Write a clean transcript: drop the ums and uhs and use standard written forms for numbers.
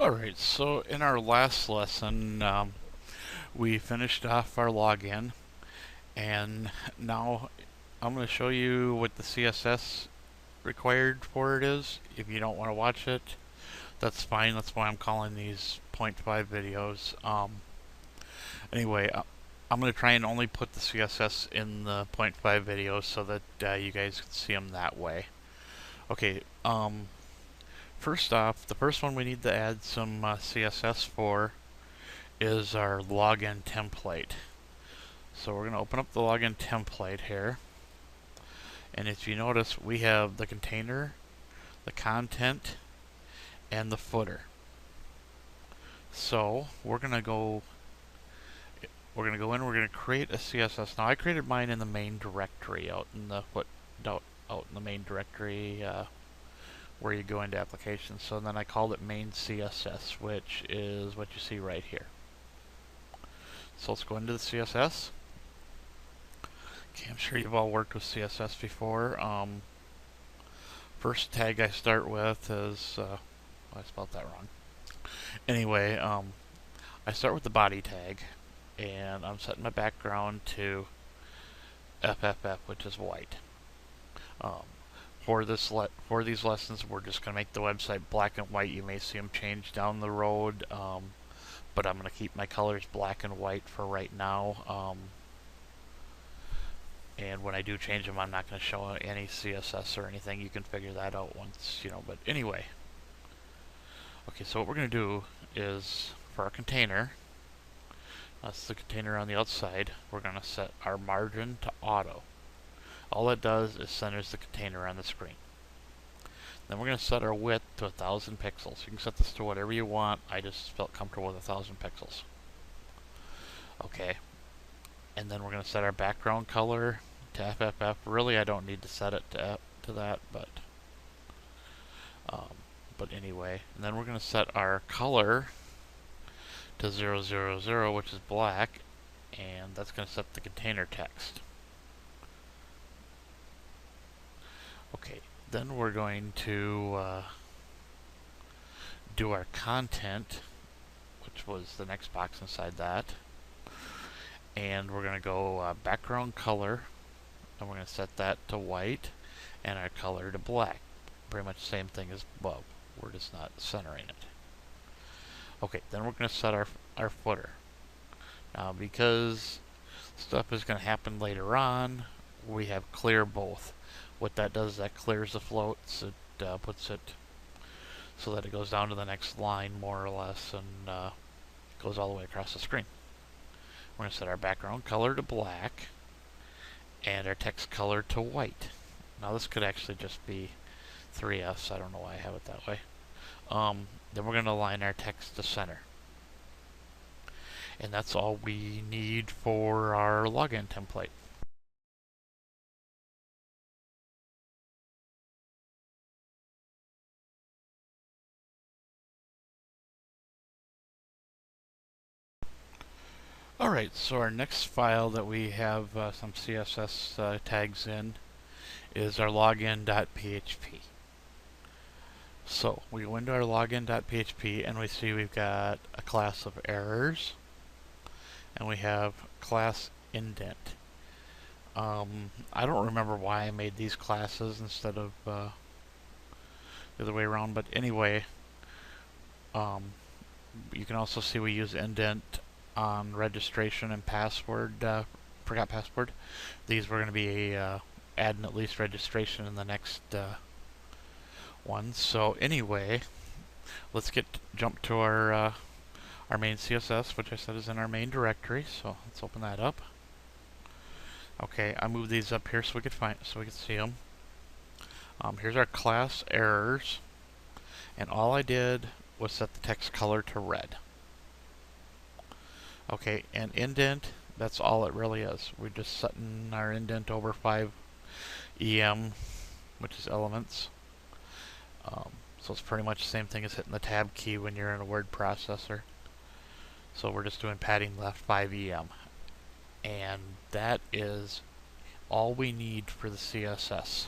Alright, so in our last lesson, we finished off our login, and now I'm going to show you what the CSS required for it is. If you don't want to watch it, that's fine. That's why I'm calling these point 0.5 videos. Anyway, I'm going to try and only put the CSS in the point 0.5 videos so that you guys can see them that way. Okay, first off, the first one we need to add some CSS for is our login template. So we're going to open up the login template here. And if you notice, we have the container, the content, and the footer. So we're going to go in, we're going to create a CSS. Now I created mine in the main directory out in the main directory where you go into applications. So then I called it main CSS, which is what you see right here. So let's go into the CSS. Okay, I'm sure you've all worked with CSS before. First tag I start with is, I spelled that wrong. Anyway, I start with the body tag, and I'm setting my background to FFF, which is white. For these lessons, we're just going to make the website black and white. You may see them change down the road, but I'm going to keep my colors black and white for right now. And when I do change them, I'm not going to show any CSS or anything. You can figure that out once, but anyway. Okay, so what we're going to do is, for our container, that's the container on the outside, we're going to set our margin to auto. All it does is centers the container on the screen. Then we're going to set our width to 1,000 pixels. You can set this to whatever you want. I just felt comfortable with 1,000 pixels. Okay. And then we're going to set our background color to FFF. Really, I don't need to set it to that, but anyway. And then we're going to set our color to 000, which is black, and that's going to set the container text. Okay, then we're going to do our content, which was the next box inside that. And we're going to go background color, and we're going to set that to white, and our color to black. Pretty much the same thing as above. We're just not centering it. Okay, then we're going to set our footer. Now, because stuff is going to happen later on, we have clear both. What that does is that clears the floats. It puts it so that it goes down to the next line, more or less, and goes all the way across the screen. We're going to set our background color to black and our text color to white. Now this could actually just be 3Fs. I don't know why I have it that way. Then we're going to align our text to center. And that's all we need for our login template. Alright, so our next file that we have some CSS tags in is our login.php. So we go into our login.php and we see we've got a class of errors and we have class indent. I don't remember why I made these classes instead of the other way around, but anyway, you can also see we use indent on registration and password, forgot password. These were going to be adding at least registration in the next one. So anyway, let's jump to our main CSS, which I said is in our main directory. So let's open that up. Okay, I moved these up here so we could see them. Here's our class errors, and all I did was set the text color to red. Okay, and indent, that's all it really is. We're just setting our indent over 5 EM, which is elements. So it's pretty much the same thing as hitting the tab key when you're in a word processor. So we're just doing padding left 5 EM. And that is all we need for the CSS.